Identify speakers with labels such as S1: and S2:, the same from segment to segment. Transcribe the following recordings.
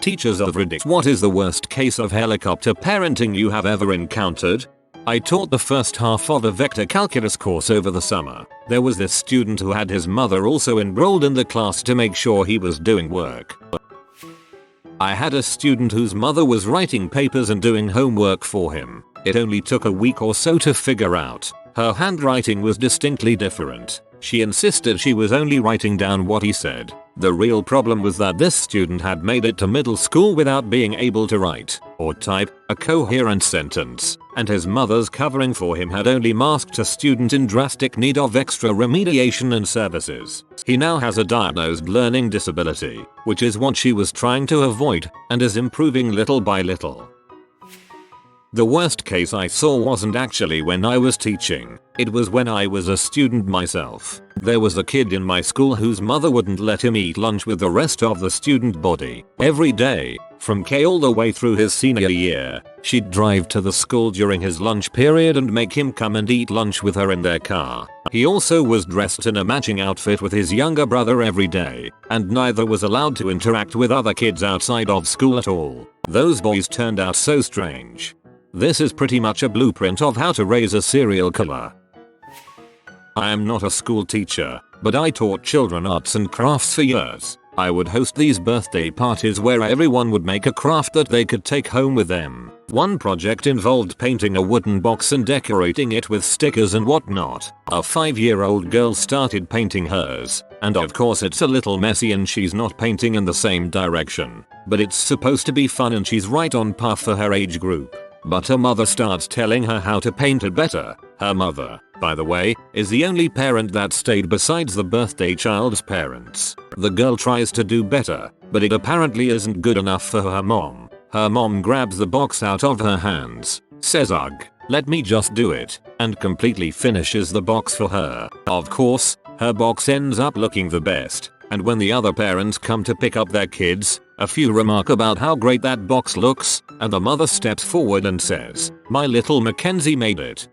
S1: Teachers of Reddit. What is the worst case of helicopter parenting you have ever encountered? I taught the first half of a vector calculus course over the summer. There was this student who had his mother also enrolled in the class to make sure he was doing work. I had a student whose mother was writing papers and doing homework for him. It only took a week or so to figure out. Her handwriting was distinctly different. She insisted she was only writing down what he said. The real problem was that this student had made it to middle school without being able to write or type a coherent sentence, and his mother's covering for him had only masked a student in drastic need of extra remediation and services. He now has a diagnosed learning disability, which is what she was trying to avoid, and is improving little by little. The worst case I saw wasn't actually when I was teaching, it was when I was a student myself. There was a kid in my school whose mother wouldn't let him eat lunch with the rest of the student body. Every day, from K all the way through his senior year, she'd drive to the school during his lunch period and make him come and eat lunch with her in their car. He also was dressed in a matching outfit with his younger brother every day, and neither was allowed to interact with other kids outside of school at all. Those boys turned out so strange. This is pretty much a blueprint of how to raise a serial killer. I am not a school teacher, but I taught children arts and crafts for years. I would host these birthday parties where everyone would make a craft that they could take home with them. One project involved painting a wooden box and decorating it with stickers and whatnot. A 5-year-old girl started painting hers, and of course it's a little messy and she's not painting in the same direction. But it's supposed to be fun and she's right on par for her age group. But her mother starts telling her how to paint it better. Her mother, by the way, is the only parent that stayed besides the birthday child's parents. The girl tries to do better, but it apparently isn't good enough for her mom. Her mom grabs the box out of her hands, says ugh, let me just do it, and completely finishes the box for her. Of course, her box ends up looking the best, and when the other parents come to pick up their kids, a few remark about how great that box looks, and the mother steps forward and says, my little Mackenzie made it.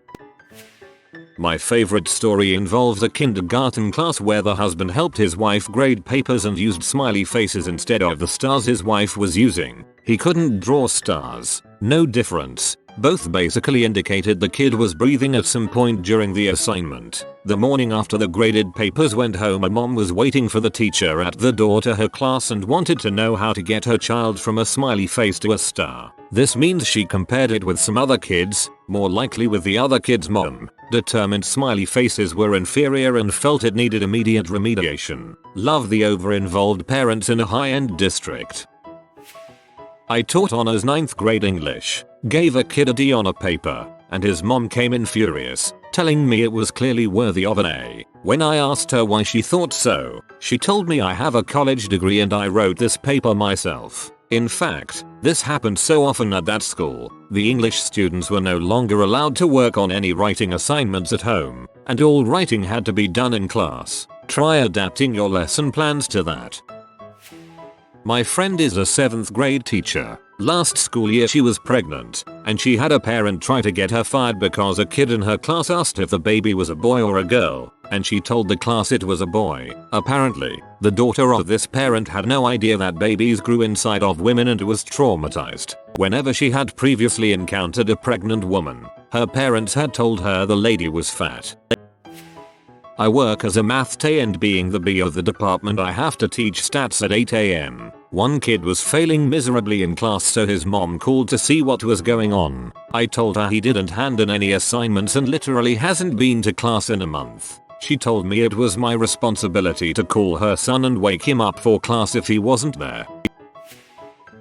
S1: My favorite story involves a kindergarten class where the husband helped his wife grade papers and used smiley faces instead of the stars his wife was using. He couldn't draw stars. No difference. Both basically indicated the kid was breathing at some point during the assignment. The morning after the graded papers went home, a mom was waiting for the teacher at the door to her class and wanted to know how to get her child from a smiley face to a star. This means she compared it with some other kids, more likely with the other kid's mom, determined smiley faces were inferior and felt it needed immediate remediation. Love the over-involved parents in a high-end district. I taught honors 9th grade English, gave a kid a D on a paper, and his mom came in furious, telling me it was clearly worthy of an A. When I asked her why she thought so, she told me I have a college degree and I wrote this paper myself. In fact, this happened so often at that school, the English students were no longer allowed to work on any writing assignments at home, and all writing had to be done in class. Try adapting your lesson plans to that. My friend is a 7th grade teacher. Last school year she was pregnant, and she had a parent try to get her fired because a kid in her class asked if the baby was a boy or a girl, and she told the class it was a boy. Apparently, the daughter of this parent had no idea that babies grew inside of women and was traumatized. Whenever she had previously encountered a pregnant woman, her parents had told her the lady was fat. I work as a math TA and being the B of the department I have to teach stats at 8 AM. One kid was failing miserably in class, so his mom called to see what was going on. I told her he didn't hand in any assignments and literally hasn't been to class in a month. She told me it was my responsibility to call her son and wake him up for class if he wasn't there.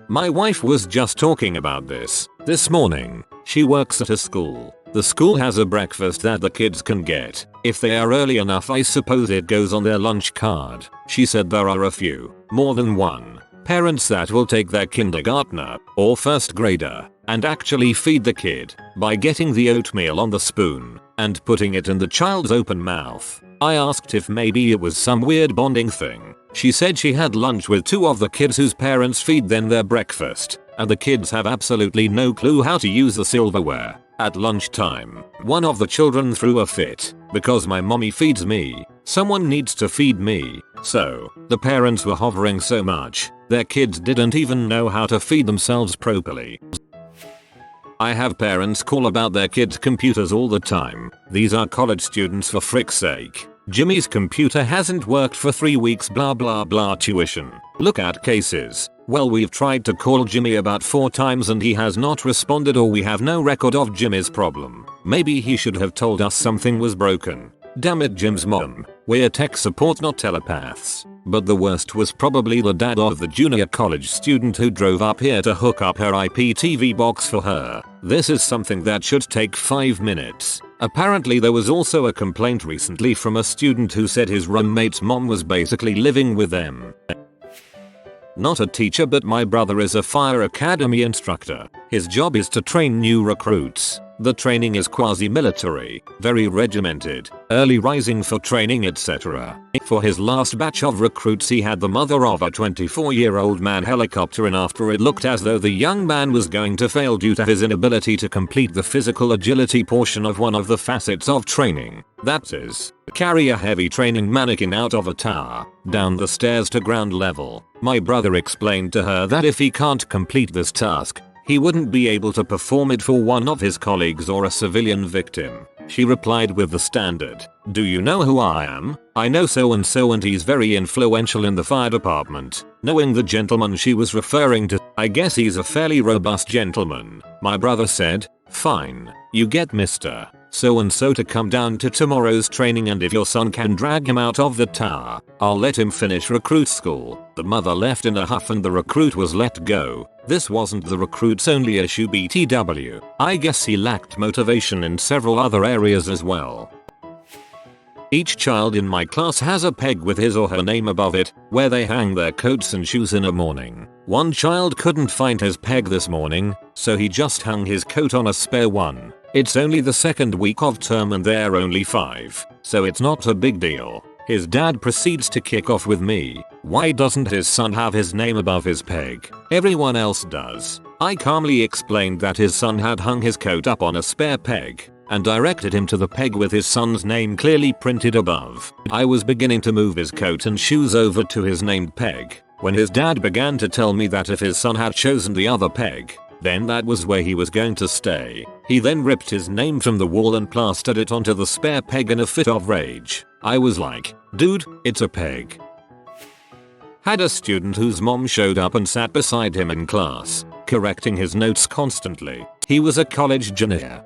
S1: My wife was just talking about this morning. She works at a school. The school has a breakfast that the kids can get. If they are early enough, I suppose it goes on their lunch card. She said there are a few, more than one, parents that will take their kindergartner or first grader and actually feed the kid by getting the oatmeal on the spoon and putting it in the child's open mouth. I asked if maybe it was some weird bonding thing. She said she had lunch with 2 of the kids whose parents feed them their breakfast, and the kids have absolutely no clue how to use the silverware. At lunchtime, one of the children threw a fit. Because my mommy feeds me, someone needs to feed me. So, the parents were hovering so much, their kids didn't even know how to feed themselves properly. I have parents call about their kids' computers all the time. These are college students for frick's sake. Jimmy's computer hasn't worked for 3 weeks, blah blah blah tuition. Look at cases. Well, we've tried to call Jimmy about 4 times and he has not responded, or we have no record of Jimmy's problem. Maybe he should have told us something was broken. Damn it, Jim's mom. We're tech support, not telepaths. But the worst was probably the dad of the junior college student who drove up here to hook up her IPTV box for her. This is something that should take 5 minutes. Apparently there was also a complaint recently from a student who said his roommate's mom was basically living with them. Not a teacher, but my brother is a fire academy instructor. His job is to train new recruits. The training is quasi-military, very regimented, early rising for training, etc. For his last batch of recruits he had the mother of a 24-year-old man helicopter in after it looked as though the young man was going to fail due to his inability to complete the physical agility portion of one of the facets of training. That is, carry a heavy training mannequin out of a tower, down the stairs to ground level. My brother explained to her that if he can't complete this task, he wouldn't be able to perform it for one of his colleagues or a civilian victim. She replied with the standard, "Do you know who I am? I know so and he's very influential in the fire department." Knowing the gentleman she was referring to, I guess he's a fairly robust gentleman. My brother said, "Fine, you get Mr. so and so to come down to tomorrow's training, and if your son can drag him out of the tower, I'll let him finish recruit school." The mother left in a huff and the recruit was let go. This wasn't the recruit's only issue, BTW. I guess he lacked motivation in several other areas as well. Each child in my class has a peg with his or her name above it, where they hang their coats and shoes in a morning. One child couldn't find his peg this morning, so he just hung his coat on a spare one. It's only the second week of term and they're only 5, so it's not a big deal. His dad proceeds to kick off with me. Why doesn't his son have his name above his peg? Everyone else does. I calmly explained that his son had hung his coat up on a spare peg, and directed him to the peg with his son's name clearly printed above. I was beginning to move his coat and shoes over to his named peg, when his dad began to tell me that if his son had chosen the other peg, then that was where he was going to stay. He then ripped his name from the wall and plastered it onto the spare peg in a fit of rage. I was like, dude, it's a peg. Had a student whose mom showed up and sat beside him in class, correcting his notes constantly. He was a college junior.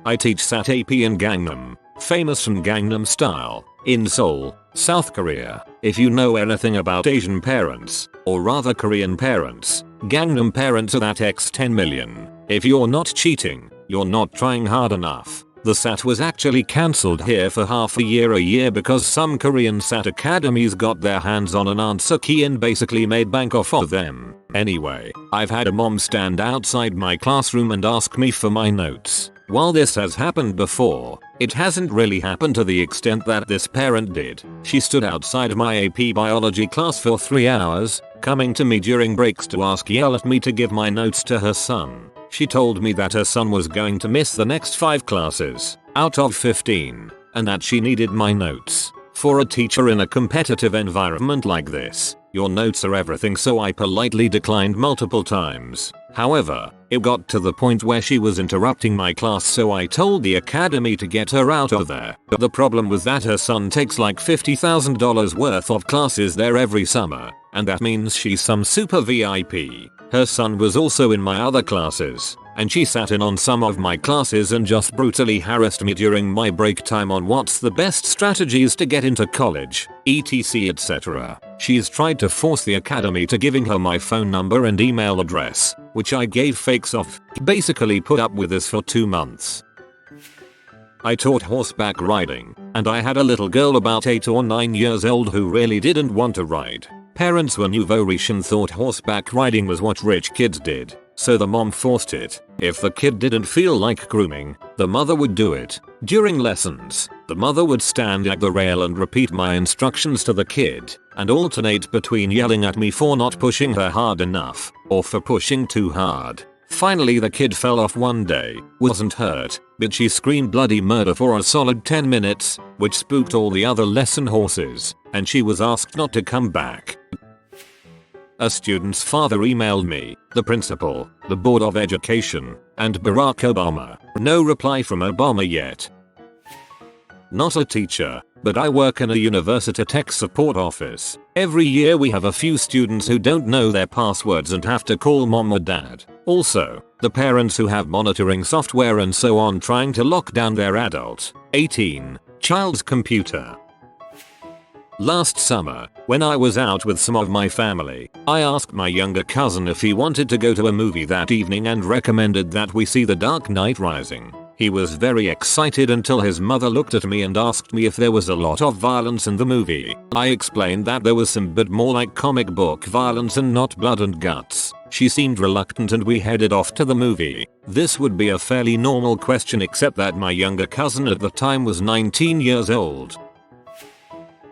S1: I teach SAT AP in Gangnam, famous from Gangnam Style, in Seoul, South Korea. If you know anything about Asian parents, or rather Korean parents, Gangnam parents are that x 10 million. If you're not cheating, you're not trying hard enough. The SAT was actually cancelled here for half a year because some Korean SAT academies got their hands on an answer key and basically made bank off of them. Anyway, I've had a mom stand outside my classroom and ask me for my notes. While this has happened before, it hasn't really happened to the extent that this parent did. She stood outside my AP biology class for 3 hours, coming to me during breaks to yell at me to give my notes to her son. She told me that her son was going to miss the next 5 classes, out of 15, and that she needed my notes. For a teacher in a competitive environment like this, your notes are everything, so I politely declined multiple times. However, it got to the point where she was interrupting my class, so I told the academy to get her out of there. The problem was that her son takes like $50,000 worth of classes there every summer, and that means she's some super VIP. Her son was also in my other classes, and she sat in on some of my classes and just brutally harassed me during my break time on what's the best strategies to get into college, etc etc. She's tried to force the academy to giving her my phone number and email address, which I gave fakes of. Basically put up with this for 2 months. I taught horseback riding, and I had a little girl about 8 or 9 years old who really didn't want to ride. Parents were nouveau riche and thought horseback riding was what rich kids did, so the mom forced it. If the kid didn't feel like grooming, the mother would do it. During lessons, the mother would stand at the rail and repeat my instructions to the kid, and alternate between yelling at me for not pushing her hard enough, or for pushing too hard. Finally the kid fell off one day, wasn't hurt, but she screamed bloody murder for a solid 10 minutes, which spooked all the other lesson horses, and she was asked not to come back. A student's father emailed me, the principal, the Board of Education, and Barack Obama. No reply from Obama yet. Not a teacher, but I work in a university tech support office. Every year we have a few students who don't know their passwords and have to call mom or dad. Also, the parents who have monitoring software and so on trying to lock down their adult, 18, child's computer. Last summer, when I was out with some of my family, I asked my younger cousin if he wanted to go to a movie that evening and recommended that we see The Dark Knight Rising. He was very excited until his mother looked at me and asked me if there was a lot of violence in the movie. I explained that there was some, but more like comic book violence and not blood and guts. She seemed reluctant and we headed off to the movie. This would be a fairly normal question, except that my younger cousin at the time was 19 years old.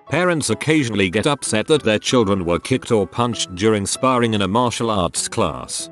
S1: Parents occasionally get upset that their children were kicked or punched during sparring in a martial arts class.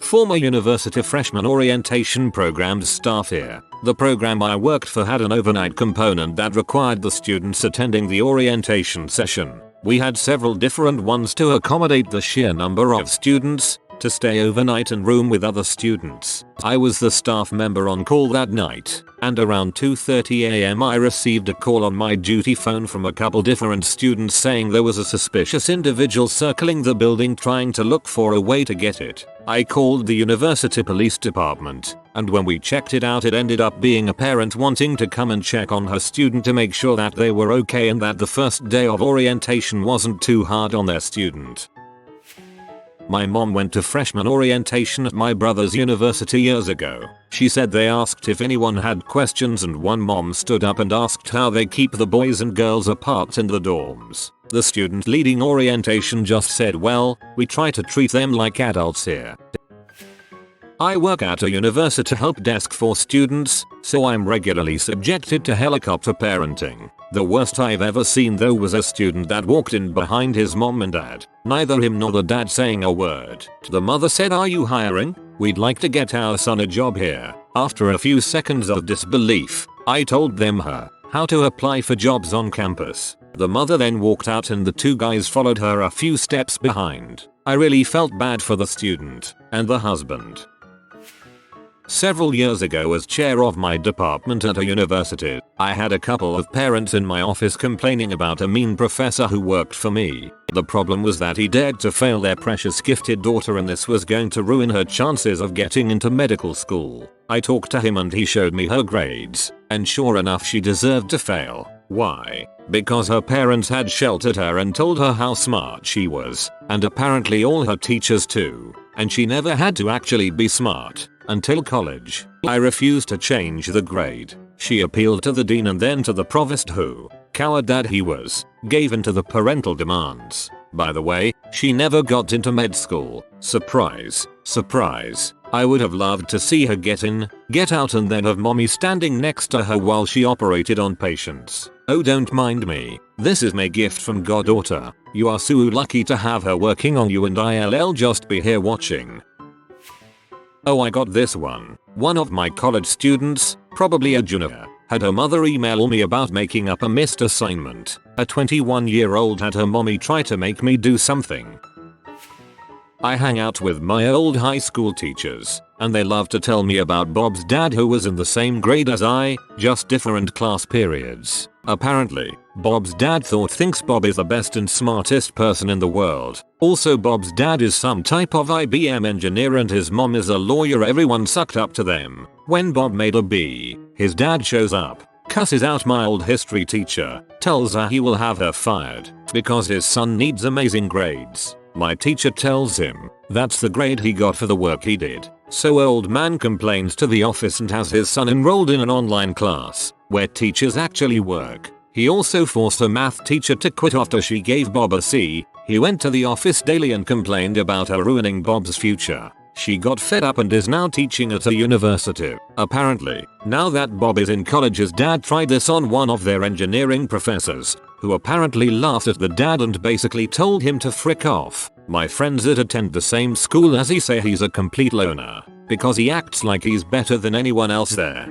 S1: Former university freshman orientation programs staff here. The program I worked for had an overnight component that required the students attending the orientation session. We had several different ones to accommodate the sheer number of students, to stay overnight and room with other students. I was the staff member on call that night, and around 2:30 AM I received a call on my duty phone from a couple different students saying there was a suspicious individual circling the building trying to look for a way to get it. I called the university police department, and when we checked it out, it ended up being a parent wanting to come and check on her student to make sure that they were okay and that the first day of orientation wasn't too hard on their student. My mom went to freshman orientation at my brother's university years ago. She said they asked if anyone had questions and one mom stood up and asked how they keep the boys and girls apart in the dorms. The student leading orientation just said, well, we try to treat them like adults here. I work at a university help desk for students, so I'm regularly subjected to helicopter parenting. The worst I've ever seen though was a student that walked in behind his mom and dad, neither him nor the dad saying a word. The mother said, "Are you hiring? We'd like to get our son a job here." After a few seconds of disbelief, I told them how to apply for jobs on campus. The mother then walked out and the two guys followed her a few steps behind. I really felt bad for the student and the husband. Several years ago, as chair of my department at a university, I had a couple of parents in my office complaining about a mean professor who worked for me. The problem was that he dared to fail their precious gifted daughter, and this was going to ruin her chances of getting into medical school. I talked to him and he showed me her grades, and sure enough she deserved to fail. Why? Because her parents had sheltered her and told her how smart she was, and apparently all her teachers too, and she never had to actually be smart. Until college. I refused to change the grade. She appealed to the dean and then to the provost, who, coward dad he was, gave in to the parental demands. By the way, she never got into med school. Surprise, surprise. I would have loved to see her get in, get out, and then have mommy standing next to her while she operated on patients. Oh, don't mind me. This is my gift from goddaughter. You are so lucky to have her working on you, and I'll just be here watching. Oh, I got this one. One of my college students, probably a junior, had her mother email me about making up a missed assignment. A 21-year-old had her mommy try to make me do something. I hang out with my old high school teachers, and they love to tell me about Bob's dad, who was in the same grade as I, just different class periods. Apparently, Bob's dad thinks Bob is the best and smartest person in the world. Also, Bob's dad is some type of IBM engineer and his mom is a lawyer. Everyone sucked up to them. When Bob made a B, his dad shows up, cusses out my old history teacher, tells her he will have her fired because his son needs amazing grades. My teacher tells him that's the grade he got for the work he did. So old man complains to the office and has his son enrolled in an online class where teachers actually work. He also forced a math teacher to quit after she gave Bob a C. He went to the office daily and complained about her ruining Bob's future. She got fed up and is now teaching at a university. Apparently, now that Bob is in college, his dad tried this on one of their engineering professors, who apparently laughed at the dad and basically told him to frick off. My friends that attend the same school as he say he's a complete loner because he acts like he's better than anyone else there.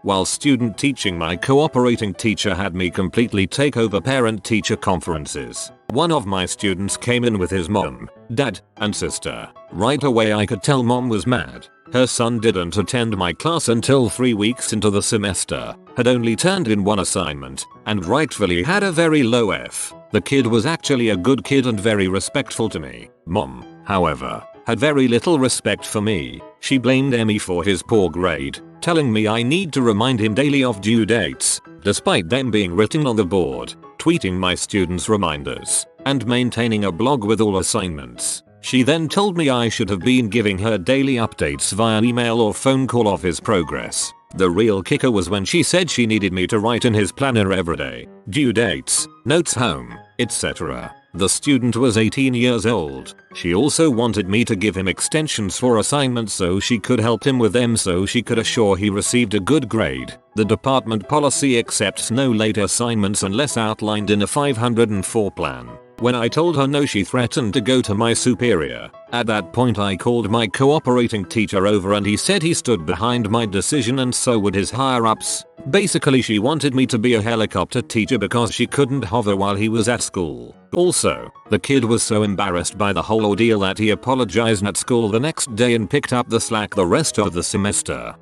S1: While student teaching, my cooperating teacher had me completely take over parent-teacher conferences. One of my students came in with his mom, dad, and sister. Right away I could tell mom was mad. Her son didn't attend my class until 3 weeks into the semester, had only turned in one assignment, and rightfully had a very low F. The kid was actually a good kid and very respectful to me. Mom, however, had very little respect for me. She blamed me for his poor grade, telling me I need to remind him daily of due dates, despite them being written on the board, tweeting my students reminders, and maintaining a blog with all assignments. She then told me I should have been giving her daily updates via email or phone call of his progress. The real kicker was when she said she needed me to write in his planner every day, due dates, notes home, etc. The student was 18 years old. She also wanted me to give him extensions for assignments so she could help him with them so she could assure he received a good grade. The department policy accepts no late assignments unless outlined in a 504 plan. When I told her no, she threatened to go to my superior. At that point I called my cooperating teacher over and he said he stood behind my decision and so would his higher ups. Basically she wanted me to be a helicopter teacher because she couldn't hover while he was at school. Also, the kid was so embarrassed by the whole ordeal that he apologized at school the next day and picked up the slack the rest of the semester.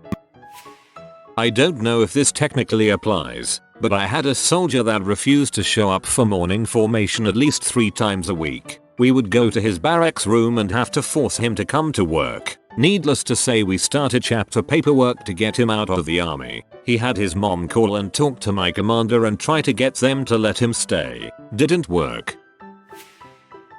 S1: I don't know if this technically applies, but I had a soldier that refused to show up for morning formation at least 3 times a week. We would go to his barracks room and have to force him to come to work. Needless to say, we started chapter paperwork to get him out of the army. He had his mom call and talk to my commander and try to get them to let him stay. Didn't work.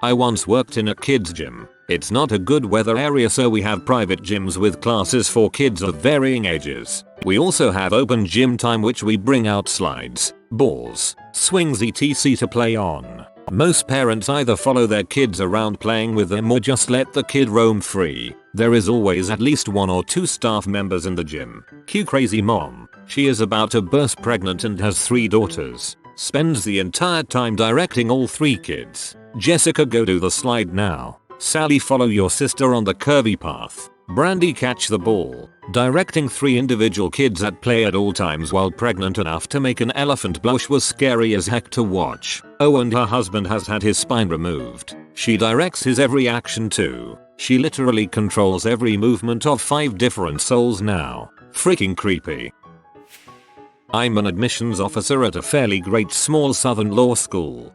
S1: I once worked in a kids gym. It's not a good weather area, so we have private gyms with classes for kids of varying ages. We also have open gym time, which we bring out slides, balls, swings etc. to play on. Most parents either follow their kids around playing with them or just let the kid roam free. There is always at least 1 or 2 staff members in the gym. Cue crazy mom. She is about to burst pregnant and has 3 daughters. Spends the entire time directing all 3 kids. Jessica, go do the slide now. Sally, follow your sister on the curvy path. Brandy, catch the ball. Directing 3 individual kids at play at all times while pregnant enough to make an elephant blush was scary as heck to watch. Oh, and her husband has had his spine removed. She directs his every action too. She literally controls every movement of 5 different souls now. Freaking creepy. I'm an admissions officer at a fairly great small southern law school.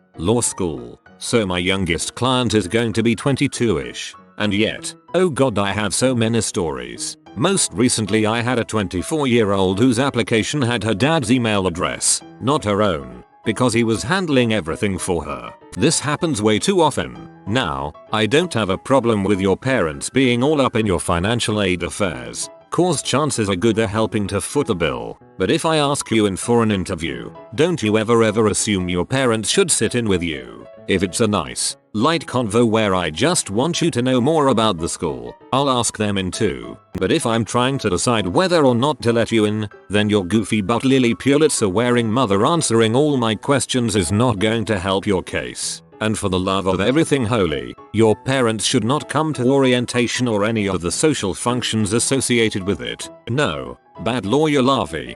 S1: So my youngest client is going to be 22ish. And yet, oh god, I have so many stories. Most recently I had a 24-year-old whose application had her dad's email address, not her own, because he was handling everything for her. This happens way too often. Now, I don't have a problem with your parents being all up in your financial aid affairs, cause chances are good they're helping to foot the bill. But if I ask you in for an interview, don't you ever assume your parents should sit in with you. If it's a nice, light convo where I just want you to know more about the school, I'll ask them in too. But if I'm trying to decide whether or not to let you in, then your goofy butt Lily Pulitzer wearing mother answering all my questions is not going to help your case. And for the love of everything holy, your parents should not come to orientation or any of the social functions associated with it. No, bad lawyer Lavi.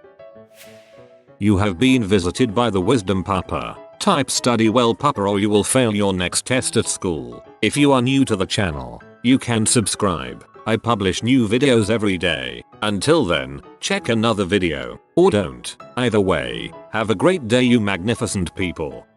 S1: You have been visited by the wisdom papa. Type study well papa or you will fail your next test at school. If you are new to the channel, you can subscribe. I publish new videos every day. Until then, check another video, or don't. Either way, have a great day you magnificent people.